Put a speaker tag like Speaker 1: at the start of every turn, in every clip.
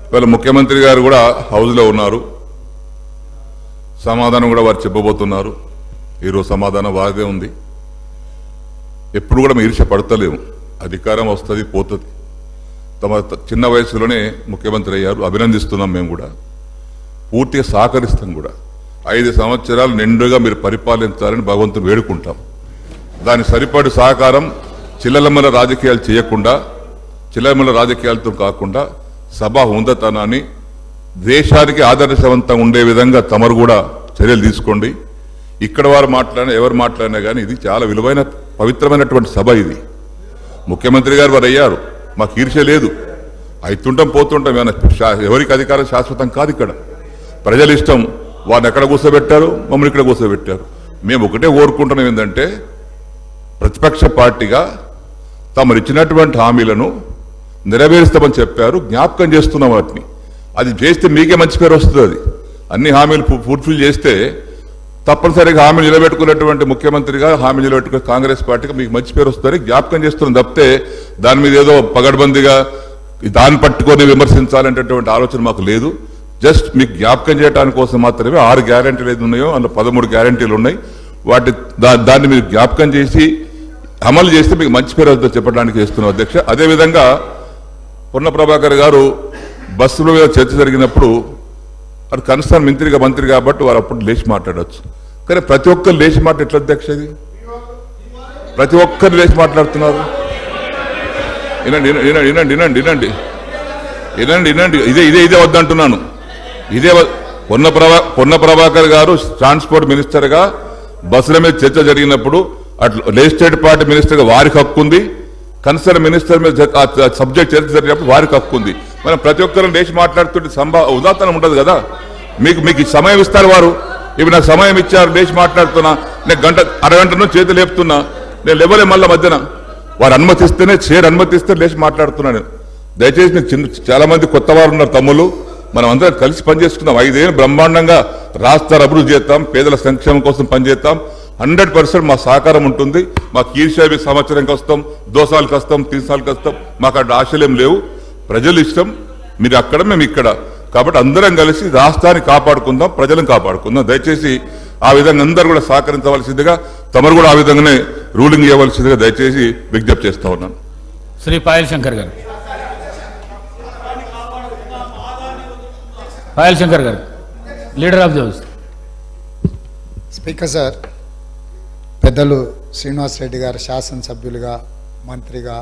Speaker 1: ఇవాళ ముఖ్యమంత్రి గారు కూడా హౌస్లో ఉన్నారు, సమాధానం కూడా వారు చెప్పబోతున్నారు. ఈరోజు సమాధానం వారిదే ఉంది. ఎప్పుడు కూడా ఈర్ష్య పడతలేము, అధికారం వస్తుంది పోతుంది. తమ చిన్న వయసులోనే ముఖ్యమంత్రి అయ్యారు, అభినందిస్తున్నాం. మేము కూడా పూర్తిగా సహకరిస్తాం కూడా. 5 సంవత్సరాలు నిండుగా మీరు పరిపాలించాలని భగవంతుని వేడుకుంటాం. దాని సరిపడి సహకారం చిల్లలమ్మల రాజకీయాలు చేయకుండా, చిల్లలమ్మల రాజకీయాలతో కాకుండా సభా ఉందతనాన్ని దేశానికి ఆదర్శవంతంగా ఉండే విధంగా తమరు కూడా చర్యలు తీసుకోండి. ఇక్కడ వారు మాట్లాడినా ఎవరు మాట్లాడినా కానీ ఇది చాలా విలువైన పవిత్రమైనటువంటి సభ. ఇది ముఖ్యమంత్రి గారు వారు అయ్యారు, మాకు ఈర్ష్య లేదు. అవుతుంటాం పోతుంటాం, ఎవరికి అధికారం శాశ్వతం కాదు. ఇక్కడ ప్రజల ఇష్టం. వారిని ఎక్కడ కూర్చోబెట్టారు, మమ్మల్ని ఇక్కడ కూర్చోబెట్టారు. మేము ఒకటే కోరుకుంటున్నాం ఏంటంటే, ప్రతిపక్ష పార్టీగా తమరు ఇచ్చినటువంటి హామీలను నెరవేరుస్తామని చెప్పారు, జ్ఞాపకం చేస్తున్నాం వాటిని. అది చేస్తే మీకే మంచి పేరు వస్తుంది. అది అన్ని హామీలు ఫుల్ఫిల్ చేస్తే తప్పనిసరిగా హామీలు నిలబెట్టుకున్నటువంటి ముఖ్యమంత్రిగా హామీ నిలబెట్టుకునే కాంగ్రెస్ పార్టీకి మీకు మంచి పేరు వస్తుందని జ్ఞాపకం చేస్తున్నాం తప్పితే దాని మీద ఏదో పగడ్బందీగా దాన్ని పట్టుకొని విమర్శించాలనేటటువంటి ఆలోచన మాకు లేదు. జస్ట్ మీకు జ్ఞాపకం చేయడానికి కోసం మాత్రమే 6 గ్యారంటీలు ఏది ఉన్నాయో అందులో 13 గ్యారంటీలు ఉన్నాయి. దాన్ని మీరు జ్ఞాపకం చేసి అమలు చేస్తే మీకు మంచి పేరు వద్ద చెప్పడానికి చేస్తున్నాం అధ్యక్ష. అదేవిధంగా పొన్న ప్రభాకర్ గారు బస్సుల మీద చర్చ జరిగినప్పుడు అది కన్సర్న్ మంత్రి కాబట్టి వారు అప్పుడు లేచి మాట్లాడవచ్చు. కానీ ప్రతి ఒక్కరు లేచి మాట ఎట్లా అధ్యక్ష? ఇది ప్రతి ఒక్కరు లేచి మాట్లాడుతున్నారు. వినండి. ఇదే వద్దంటున్నాను. ఇదే పొన్న ప్రభాకర్ గారు ట్రాన్స్పోర్ట్ మినిస్టర్గా బస్సుల మీద చర్చ జరిగినప్పుడు అట్లా లెజిస్లేటివ్ పార్టీ మినిస్టర్గా వారికి హక్కు ఉంది, కన్సర్న్ మినిస్టర్ మీద సబ్జెక్ట్ చర్చ జరిగినప్పుడు వారికి హక్కు ఉంది. మనం ప్రతి ఒక్కరు లేచి మాట్లాడుతుంటే ఉదాహరణ ఉండదు కదా. మీకు సమయం ఇస్తారు వారు. ఇవి నాకు సమయం ఇచ్చారు, లేచి మాట్లాడుతున్నా, నేను అరగంట నుంచి చేతులు లేపుతున్నా, నేను లేవలే మళ్ళీ మధ్యన. వారు అనుమతిస్తేనే అనుమతిస్తే లేచి మాట్లాడుతున్నాను. దయచేసి మీకు చాలా మంది కొత్త వారు ఉన్నారు తమ్ముళ్ళు, మనం అందరం కలిసి పనిచేసుకుందాం. 5 ఏళ్ళు బ్రహ్మాండంగా రాష్ట్ర అభివృద్ధి చేస్తాం, పేదల సంక్షేమం కోసం పనిచేస్తాం. 100% మా సహకారం ఉంటుంది. మాకు ఈర్ష్య సంవత్సరంకి వస్తాం, 2 సార్లకి వస్తాం, 3 సార్లకి వస్తాం. మాకు అక్కడ ఆశలేం లేవు. ప్రజలు ఇష్టం, మీరు అక్కడ మేము ఇక్కడ. కాబట్టి అందరం కలిసి రాష్ట్రాన్ని కాపాడుకుందాం, ప్రజలను కాపాడుకుందాం. దయచేసి ఆ విధంగా అందరూ కూడా సహకరించవలసిందిగా, తమరు కూడా ఆ విధంగానే రూలింగ్ ఇవ్వవలసిందిగా దయచేసి విజ్ఞప్తి చేస్తా ఉన్నాను.
Speaker 2: శ్రీ పాయల్ శంకర్ గారు. పాయల్ శంకర్ గారు, leader of the house.
Speaker 3: Speaker sir, పెద్దలు శ్రీనివాస్ రెడ్డి గారు శాసనసభ్యులుగా, మంత్రిగా,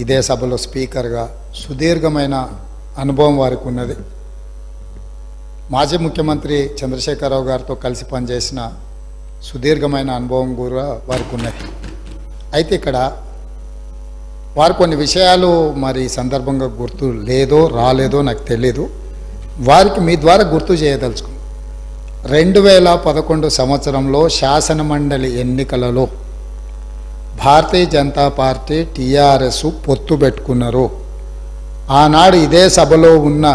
Speaker 3: ఇదే సభలో స్పీకర్గా సుదీర్ఘమైన అనుభవం వారికి ఉన్నది. మాజీ ముఖ్యమంత్రి చంద్రశేఖరరావు గారితో కలిసి పనిచేసిన సుదీర్ఘమైన అనుభవం కూడా వారికి ఉన్నది. అయితే ఇక్కడ వారు కొన్ని విషయాలు మరి సందర్భంగా గుర్తు రాలేదో నాకు తెలీదు. వారికి మీ ద్వారా గుర్తు చేయదలుచుకున్నాను. 2011 సంవత్సరంలో శాసనమండలి ఎన్నికలలో భారతీయ జనతా పార్టీ టీఆర్ఎస్ పొత్తు పెట్టుకున్నారు. ఆనాడు ఇదే సభలో ఉన్న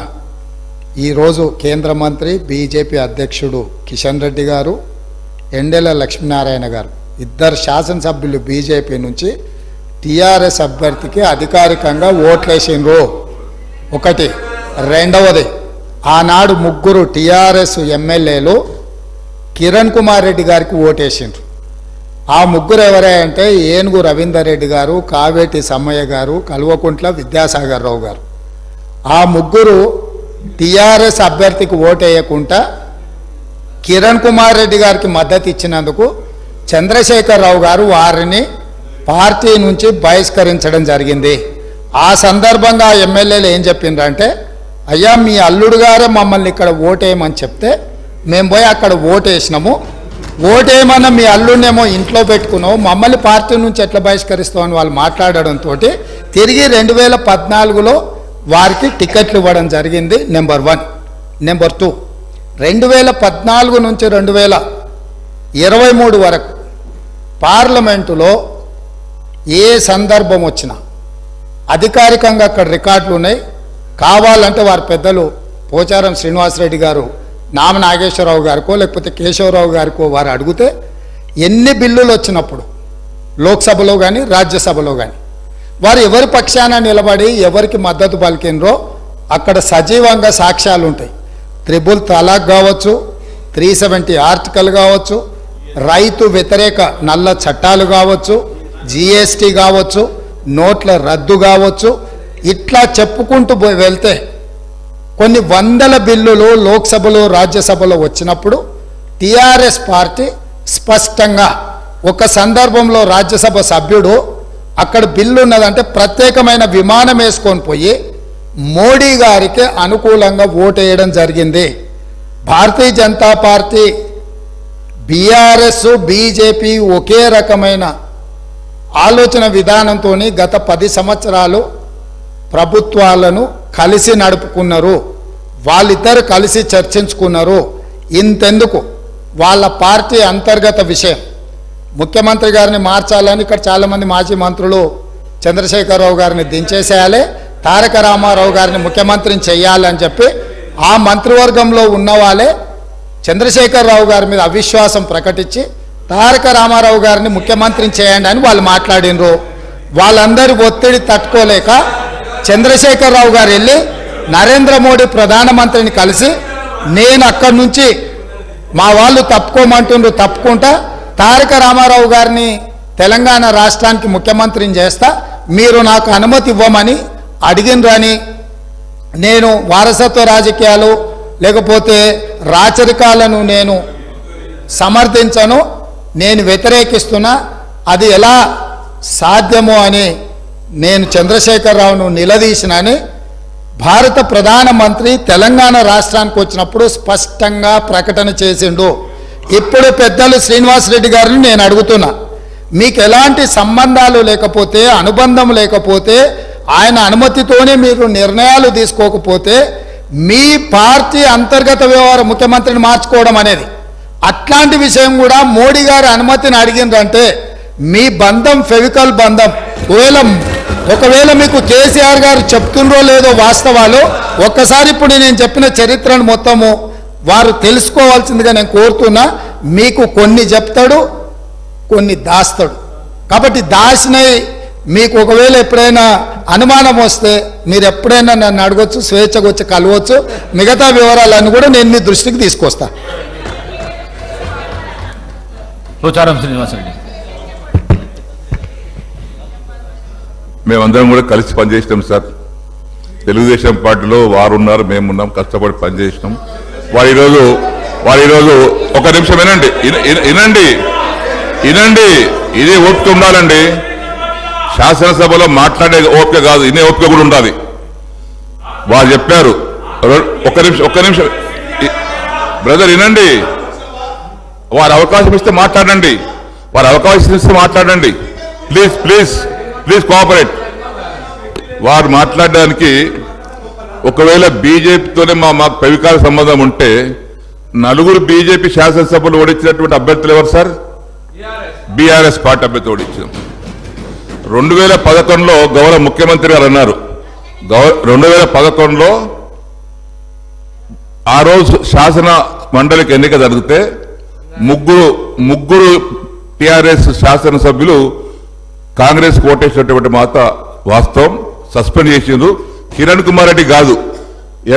Speaker 3: ఈరోజు కేంద్ర మంత్రి బీజేపీ అధ్యక్షుడు కిషన్ రెడ్డి గారు, ఎండెల లక్ష్మీనారాయణ గారు, ఇద్దరు శాసనసభ్యులు బీజేపీ నుంచి టీఆర్ఎస్ అభ్యర్థికి అధికారికంగా ఓట్లేసిండ్రు. ఒకటి. రెండవది, ఆనాడు 3 టీఆర్ఎస్ ఎమ్మెల్యేలు కిరణ్ కుమార్ రెడ్డి గారికి ఓటేసిండ్రు. ఆ 3 ఎవరంటే ఏనుగు రవీందర్ రెడ్డి గారు, కావేటి సమ్మయ్య గారు, కల్వకుంట్ల విద్యాసాగర్ రావు గారు. ఆ 3 టీఆర్ఎస్ అభ్యర్థికి ఓటేయకుండా కిరణ్ కుమార్ రెడ్డి గారికి మద్దతు ఇచ్చినందుకు చంద్రశేఖరరావు గారు వారిని పార్టీ నుంచి బహిష్కరించడం జరిగింది. ఆ సందర్భంగా ఎమ్మెల్యేలు ఏం చెప్పిండ్రంటే, అయ్యా మీ అల్లుడు గారే మమ్మల్ని ఇక్కడ ఓటేయమని చెప్తే మేము పోయి అక్కడ ఓటేసినాము, ఓటేయమన్నా మీ అల్లుడినేమో ఇంట్లో పెట్టుకున్నావు, మమ్మల్ని పార్టీ నుంచి ఎట్లా బహిష్కరిస్తామని వాళ్ళు మాట్లాడడంతో తిరిగి 2014లో వారికి టికెట్లు ఇవ్వడం జరిగింది. నెంబర్ 1. నెంబర్ 2, 2014 నుంచి 2023 వరకు పార్లమెంటులో ఏ సందర్భం వచ్చినా అధికారికంగా అక్కడ రికార్డులు ఉన్నాయి. కావాలంటే వారి పెద్దలు పోచారం శ్రీనివాసరెడ్డి గారు, నామ నాగేశ్వరరావు గారికో లేకపోతే కేశవరావు గారికో వారు అడిగితే ఎన్ని బిల్లులు వచ్చినప్పుడు లోక్సభలో కానీ రాజ్యసభలో కానీ వారు ఎవరి పక్షాన నిలబడి ఎవరికి మద్దతు పలికినరో అక్కడ సజీవంగా సాక్ష్యాలు ఉంటాయి. త్రిబుల్ తలాక్ కావచ్చు, 370 ఆర్టికల్ కావచ్చు, రైతు వ్యతిరేక నల్ల చట్టాలు కావచ్చు, జిఎస్టీ కావచ్చు, నోట్ల రద్దు కావచ్చు, ఇట్లా చెప్పుకుంటూ వెళ్తే కొన్ని వందల బిల్లులు లోక్సభలో రాజ్యసభలో వచ్చినప్పుడు టిఆర్ఎస్ పార్టీ స్పష్టంగా ఒక సందర్భంలో రాజ్యసభ సభ్యుడు అక్కడ బిల్లు ఉన్నదంటే ప్రత్యేకమైన విమానం వేసుకొని పోయి మోడీ గారికి అనుకూలంగా ఓటేయడం జరిగింది. Bharatiya Janata party, BRS, BJP ఒకే రకమైన ఆలోచన విధానంతో గత 10 సంవత్సరాలు ప్రభుత్వాలను కలిసి నడుపుకున్నారు. వాళ్ళిద్దరు కలిసి చర్చించుకున్నారు. ఇంతెందుకు వాళ్ళ పార్టీ అంతర్గత విషయం, ముఖ్యమంత్రి గారిని మార్చాలని ఇక్కడ చాలామంది మాజీ మంత్రులు చంద్రశేఖరరావు గారిని దించేసేయాలి, తారక రామారావు గారిని ముఖ్యమంత్రిని చెయ్యాలని చెప్పి ఆ మంత్రివర్గంలో ఉన్న వాళ్ళే చంద్రశేఖరరావు గారి మీద అవిశ్వాసం ప్రకటించి తారక రామారావు గారిని ముఖ్యమంత్రిని చేయండి అని వాళ్ళు మాట్లాడినరు. వాళ్ళందరి ఒత్తిడి తట్టుకోలేక చంద్రశేఖరరావు గారు వెళ్ళి నరేంద్ర మోడీ ప్రధానమంత్రిని కలిసి నేను అక్కడి నుంచి మా వాళ్ళు తప్పుకోమంటుండ్రు, తప్పుకుంటా తారక రామారావు గారిని తెలంగాణ రాష్ట్రానికి ముఖ్యమంత్రిని చేస్తా, మీరు నాకు అనుమతి ఇవ్వమని అడిగినరని, నేను వారసత్వ రాజకీయాలు లేకపోతే రాచరికాలను నేను సమర్థించను, నేను వ్యతిరేకిస్తున్నా, అది ఎలా సాధ్యమో అని నేను చంద్రశేఖరరావును నిలదీసినని భారత ప్రధానమంత్రి తెలంగాణ రాష్ట్రానికి వచ్చినప్పుడు స్పష్టంగా ప్రకటన చేసిండు. ఇప్పుడు పెద్దలు శ్రీనివాస్ రెడ్డి గారిని నేను అడుగుతున్నా, మీకు ఎలాంటి సంబంధాలు లేకపోతే, అనుబంధం లేకపోతే, ఆయన అనుమతితోనే మీరు నిర్ణయాలు తీసుకోకపోతే మీ పార్టీ అంతర్గత వ్యవహార ముఖ్యమంత్రిని మార్చుకోవడం అనేది, అట్లాంటి విషయం కూడా మోడీ గారి అనుమతిని అడిగిందంటే మీ బంధం ఫెవికల్ బంధం. ఒకవేళ మీకు కేసీఆర్ గారు చెప్తుండ్రో లేదో వాస్తవాలు ఒక్కసారి ఇప్పుడు నేను చెప్పిన చరిత్రను మొత్తము వారు తెలుసుకోవాల్సిందిగా నేను కోరుతున్నా. మీకు కొన్ని చెప్తాడు, కొన్ని దాస్తాడు. కాబట్టి దాసినై మీకు ఒకవేళ ఎప్పుడైనా అనుమానం వస్తే మీరు ఎప్పుడైనా నన్ను అడగొచ్చు, స్వేచ్ఛగా వచ్చి కలవచ్చు. మిగతా వివరాలన్నీ కూడా నేను మీ దృష్టికి తీసుకొస్తా.
Speaker 2: పోచారం శ్రీనివాసరెడ్డి.
Speaker 1: మేమందరం కూడా కలిసి పనిచేసినాం సార్. తెలుగుదేశం పార్టీలో వారు ఉన్నారు, మేమున్నాం, కష్టపడి పనిచేసినాం. వారు ఈరోజు ఒక నిమిషం వినండి, ఇదే ఓపిక ఉండాలండి. శాసనసభలో మాట్లాడే ఓపిక కాదు, ఇనే ఓపిక కూడా ఉండాలి. వారు చెప్పారు, ఒక్క నిమిషం బ్రదర్ వినండి. వారు అవకాశం ఇస్తే మాట్లాడండి, ప్లీజ్ కోఆపరేట్. వారు మాట్లాడడానికి ఒకవేళ బీజేపీతోనే మాకు పవికాల సంబంధం ఉంటే 4 బీజేపీ శాసనసభలు ఓడించినటువంటి అభ్యర్థులు ఎవరు సార్? బీఆర్ఎస్ పార్టీ అభ్యర్థి ఓడించాం. 2011లో గౌరవ ముఖ్యమంత్రి గారు అన్నారు, 2011లో ఆ రోజు శాసన మండలికి ఎన్నిక జరిగితే ముగ్గురు టిఆర్ఎస్ శాసనసభ్యులు కాంగ్రెస్ ఓటేసినటువంటి మాట వాస్తవం. సస్పెండ్ చేసిండు. కిరణ్ కుమార్ రెడ్డి కాదు,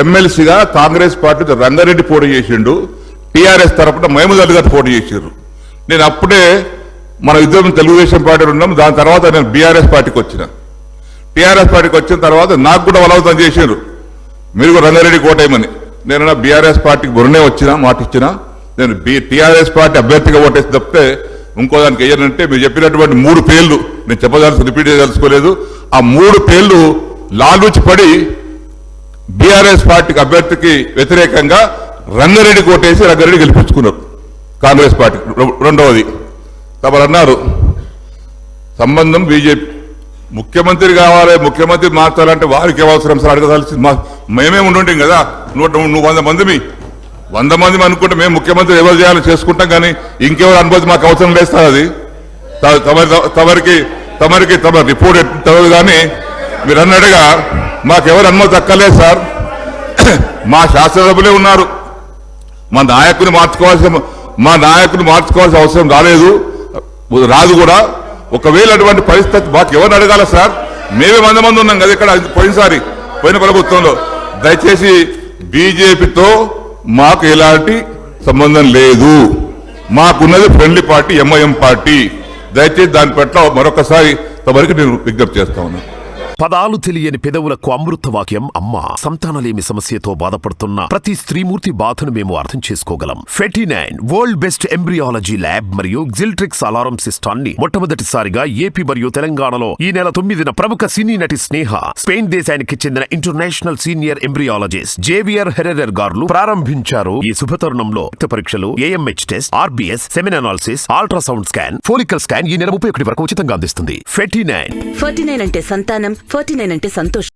Speaker 1: ఎమ్మెల్సీగా కాంగ్రెస్ పార్టీ రంగారెడ్డి పోటీ చేసిండు, టిఆర్ఎస్ తరఫున మహమూద్ అలీ గారు పోటీ చేసిండ్రు. నేను అప్పుడే మన ఇద్దరం తెలుగుదేశం పార్టీలో ఉన్నాం. దాని తర్వాత నేను బీఆర్ఎస్ పార్టీకి వచ్చిన. టీఆర్ఎస్ పార్టీకి వచ్చిన తర్వాత నాకు కూడా బలవంతం చేసిండ్రు, మీరు రంగారెడ్డి కోటేయమని. నేను బీఆర్ఎస్ పార్టీకి బుర్రనే వచ్చినా, మాట ఇచ్చినా. నేను టీఆర్ఎస్ పార్టీ అభ్యర్థిగా ఓటేసి తప్పితే ఇంకో దానికి వెయ్యాలంటే మీరు చెప్పినటువంటి 3 పేర్లు నేను రిపీట్ చేయదలుచుకోలేదు. ఆ 3 పేర్లు లాలూచి పడి బీఆర్ఎస్ పార్టీకి అభ్యర్థికి వ్యతిరేకంగా రంగారెడ్డి కోటేసి రంగారెడ్డి గెలిపించుకున్నారు కాంగ్రెస్ పార్టీ. రెండవది తమరు అన్నారు సంబంధం బీజేపీ, ముఖ్యమంత్రి కావాలి, ముఖ్యమంత్రి మార్చాలంటే వారికి అవసరం సార్ అడగదాల్సి. మేమే ఉండుంటాం కదా, నువ్వు 100 మంది అనుకుంటే మేము ముఖ్యమంత్రి ఎవరు చేయాలో చేసుకుంటాం, కానీ ఇంకెవరు అనుమతి మాకు అవసరం లేదు సార్. అది తమ రిపోర్ట్ ఎట్టు కానీ మీరు అన్నట్టుగా మాకెవరు అనుమతి అక్కర్లేదు సార్. మా శాసనసభ్యులే ఉన్నారు, మా నాయకుని మార్చుకోవాల్సిన అవసరం రాదు కూడా. ఒకవేళ అటువంటి పరిస్థితి మాకు ఎవరిని అడగాల సార్? మేమే 100 మంది ఉన్నాం కదా ఇక్కడ పోయిన ప్రభుత్వంలో. దయచేసి బీజేపీతో మాకు ఎలాంటి సంబంధం లేదు. మాకున్నది ఫ్రెండ్లీ పార్టీ ఎంఐఎం పార్టీ. దయచేసి దాని పట్ల మరొకసారి తమరికి నేను విజ్ఞప్తి చేస్తా ఉన్నాను.
Speaker 4: పదాలు తెలియని పెదవులకు అమృత వాక్యం అమ్మ. సంతానలేమి సమస్యతో బాధపడుతున్న ప్రతి స్త్రీమూర్తి బాధను మేము అర్థం చేసుకోగలం. ఫెటినైన్ వరల్డ్ బెస్ట్ ఎంబ్రియాలజీ ల్యాబ్ మరియు జిల్ట్రిక్స్ అలారం సిస్టాన్ని మొట్టమొదటిసారిగా ఏపీ మరియు తెలంగాణలో ఈ నెల 9న ప్రముఖ సినీ నటి స్నేహ, స్పెయిన్ దేశానికి చెందిన international senior embryologist Javier Herrera గారు ప్రారంభించారు. ఈ శుభతరుణంలో రక్త పరీక్షలు, AMH test, RBS, semen analysis, ultrasound scan, follicle scan ఈ నెల 31 వరకు ఉచితంగా అందిస్తుంది. ఫెటినైన్
Speaker 5: అంటే సంతానం, 49 అంటే సంతోషం.